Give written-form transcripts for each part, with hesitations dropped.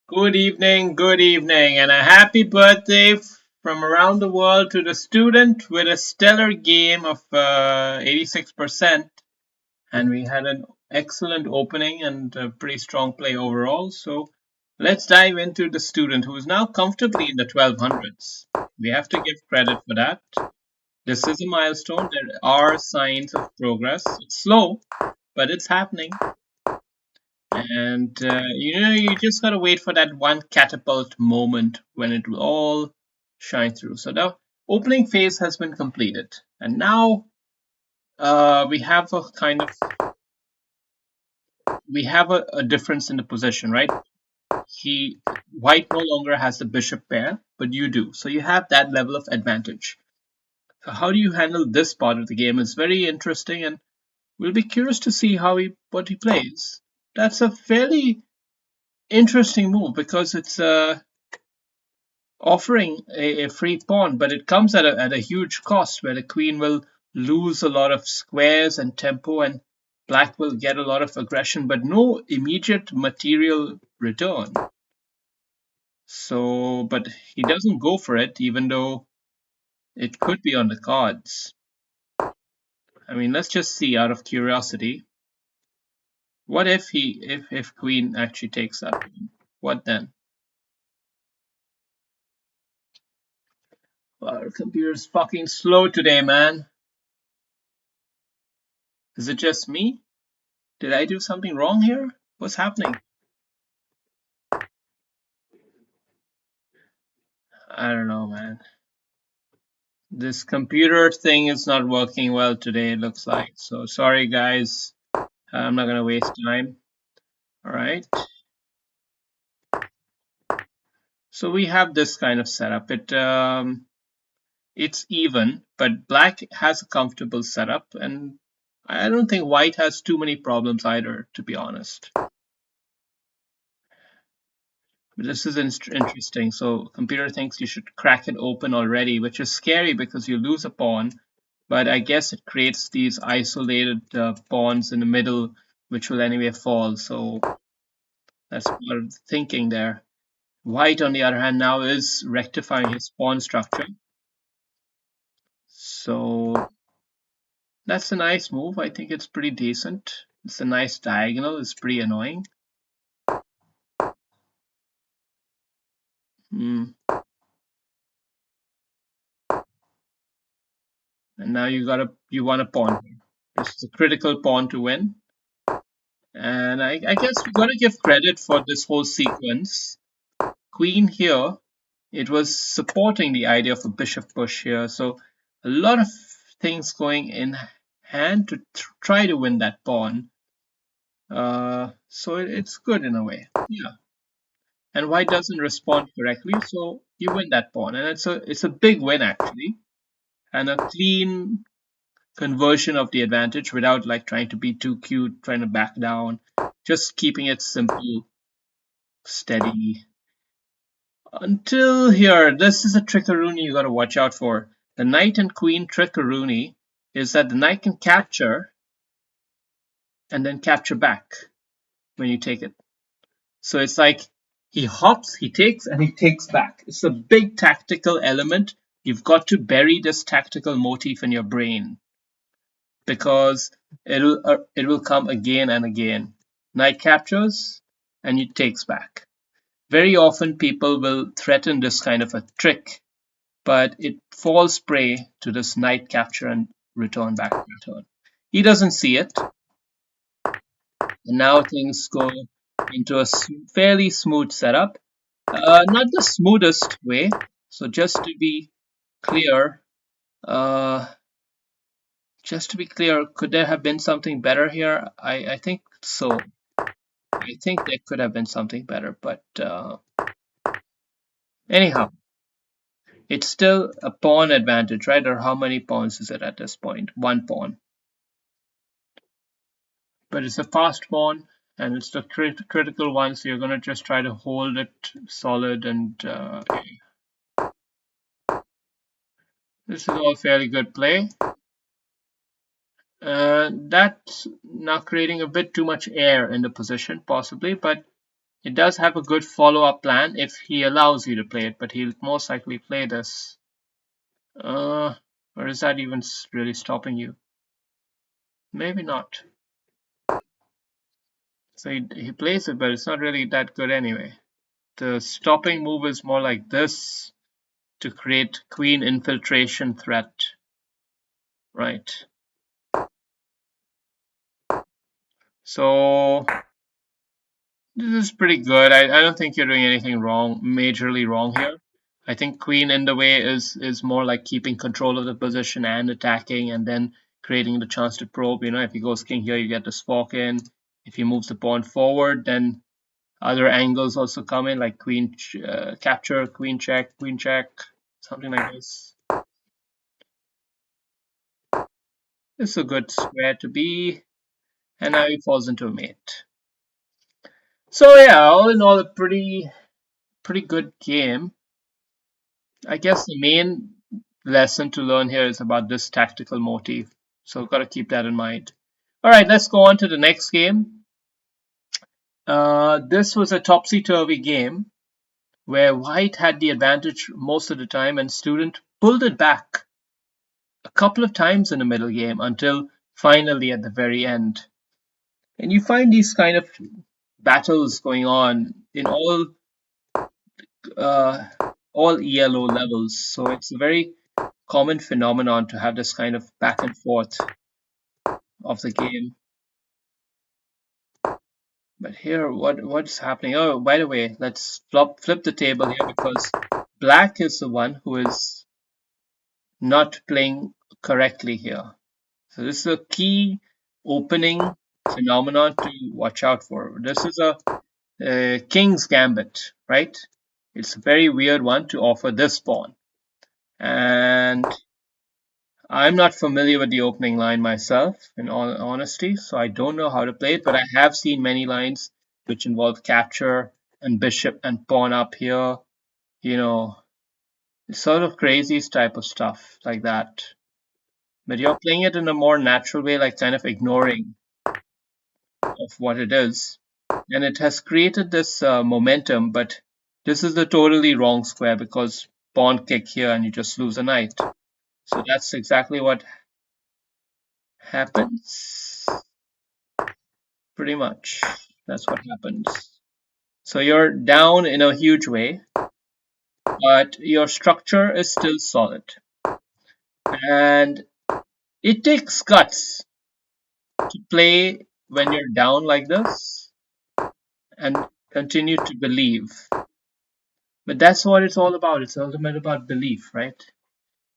Good evening, and a happy birthday from around the world to the student with a stellar game of 86%. And we had an excellent opening and a pretty strong play overall. So let's dive into the student who is now comfortably in the 1200s. We have to give credit for that. This is a milestone. There are signs of progress. It's slow, but it's happening. And you just gotta wait for that one catapult moment when it will all shine through. So the opening phase has been completed, and now we have a a difference in the position, right? He White no longer has the bishop pair, but you do. So you have that level of advantage. So how do you handle this part of the game is very interesting, and we'll be curious to see what he plays. That's a fairly interesting move because it's offering a free pawn, but it comes at a huge cost where the queen will lose a lot of squares and tempo, and black will get a lot of aggression, but no immediate material return. So, but he doesn't go for it, even though it could be on the cards. I mean, let's just see out of curiosity. What if if queen actually takes that? What then? Our computer's fucking slow today, man. Is it just me? Did I do something wrong here? What's happening? I don't know, man. This computer thing is not working well today, it looks like. So sorry, guys. I'm not gonna waste time. All right. So we have this kind of setup. It's even, but black has a comfortable setup, and I don't think white has too many problems either, to be honest. But this is interesting. So computer thinks you should crack it open already, which is scary because you lose a pawn. But I guess it creates these isolated pawns in the middle, which will anyway fall. So that's part of the thinking there. White, on the other hand, now is rectifying his pawn structure. So that's a nice move. I think it's pretty decent. It's a nice diagonal. It's pretty annoying. Hmm. And now you want a pawn. This is a critical pawn to win. And I guess we got to give credit for this whole sequence. Queen here, it was supporting the idea of a bishop push here. So a lot of things going in hand to try to win that pawn. So it's good in a way. Yeah. And white doesn't respond correctly, so you win that pawn. And it's a big win actually. And a clean conversion of the advantage without like trying to be too cute, trying to back down. Just keeping it simple, steady. Until here, this is a Trickarooney you gotta watch out for. The knight and queen Trickarooney is that the knight can capture and then capture back when you take it. So it's like he hops, he takes, and he takes back. It's a big tactical element. You've got to bury this tactical motif in your brain because it will come again and again. Knight captures and it takes back. Very often people will threaten this kind of a trick, but it falls prey to this knight capture and return back pattern. He doesn't see it, and now things go into a fairly smooth setup. Not the smoothest way. So clear, uh, just to be clear, could there have been something better here? I think so. I think there could have been something better, but anyhow, it's still a pawn advantage, right? Or how many pawns is it at this point? One pawn. But it's a fast pawn, and it's the critical one, so you're going to just try to hold it solid. And this is all fairly good play. That's now creating a bit too much air in the position, possibly, but It does have a good follow-up plan if he allows you to play it, but he'll most likely play this. Or is that even really stopping you? Maybe not. So he plays it, but it's not really that good anyway. The stopping move is more like this to create queen infiltration threat. Right. So this is pretty good. I don't think you're doing anything wrong, majorly wrong here. I think queen in the way is more like keeping control of the position and attacking and then creating the chance to probe. You know, if he goes king here, you get the fork in. If he moves the pawn forward, then other angles also come in, like queen capture, queen check, something like this. This is a good square to be, and now he falls into a mate. So yeah, all in all, a pretty good game. I guess the main lesson to learn here is about this tactical motif. So got to keep that in mind. All right, let's go on to the next game. This was a topsy-turvy game where white had the advantage most of the time and student pulled it back a couple of times in the middle game until finally at the very end. And you find these kind of battles going on in uh, all ELO levels. So it's a very common phenomenon to have this kind of back and forth of the game. But here, what's happening? Oh, by the way, let's flip the table here because black is the one who is not playing correctly here. So this is a key opening phenomenon to watch out for. This is a king's gambit, right? It's a very weird one to offer this pawn. And I'm not familiar with the opening line myself, in all honesty, so I don't know how to play it, but I have seen many lines which involve capture and bishop and pawn up here, you know, sort of crazy type of stuff like that. But you're playing it in a more natural way, like kind of ignoring of what it is. And it has created this momentum, but this is the totally wrong square because pawn kick here and you just lose a knight. So that's exactly what happens. Pretty much. That's what happens. So you're down in a huge way, but your structure is still solid. And it takes guts to play when you're down like this and continue to believe. But that's what it's all about. It's ultimately about belief, right?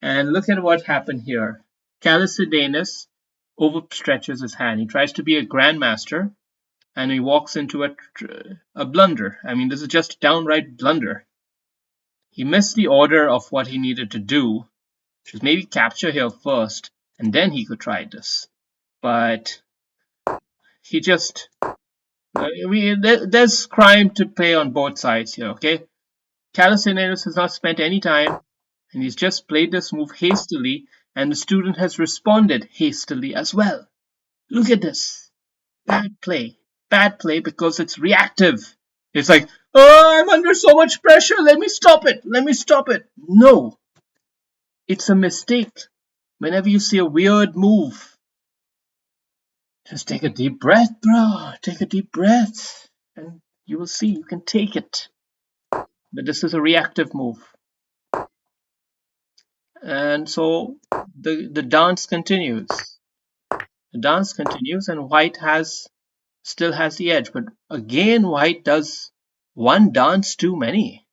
And look at what happened here. Chalcidianus overstretches his hand. He tries to be a grandmaster and he walks into a blunder. I mean, this is just a downright blunder. He missed the order of what he needed to do, which was maybe capture here first, and then he could try this. But he just there's crime to pay on both sides here, okay? Calisthenes has not spent any time, and he's just played this move hastily, and the student has responded hastily as well. Look at this. Bad play. Bad play because it's reactive. It's like, oh, I'm under so much pressure. Let me stop it. Let me stop it. No, it's a mistake. Whenever you see a weird move, just take a deep breath, bro. Take a deep breath, and you will see you can take it. But this is a reactive move. And so the dance continues. The dance continues, and white still has the edge. But again, white does one dance too many.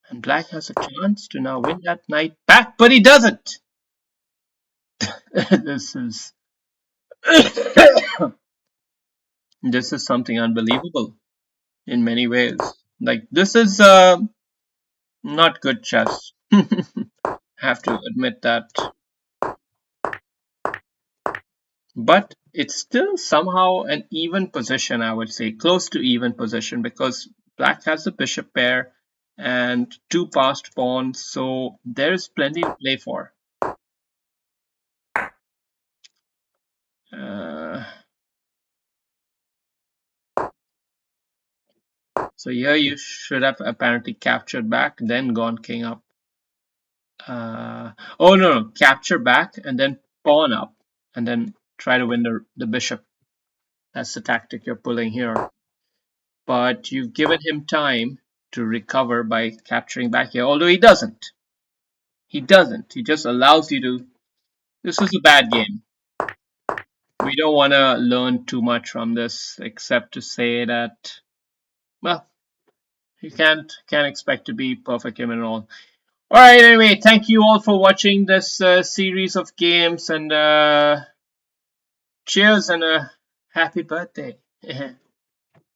And black has a chance to now win that knight back, but he doesn't. This is this is something unbelievable in many ways. Like this is not good chess. Have to admit that. But it's still somehow an even position, I would say, close to even position because black has the bishop pair and two passed pawns, so there's plenty to play for. Uh, So here you should have apparently captured back, then gone king up. Oh no, capture back and then pawn up, and then try to win the bishop. That's the tactic you're pulling here. But you've given him time to recover by capturing back here, although he doesn't. He doesn't. He just allows you to. This is a bad game. We don't want to learn too much from this, except to say that, well, you can't expect to be perfect in all. All right. Anyway, thank you all for watching this series of games, and cheers and a happy birthday.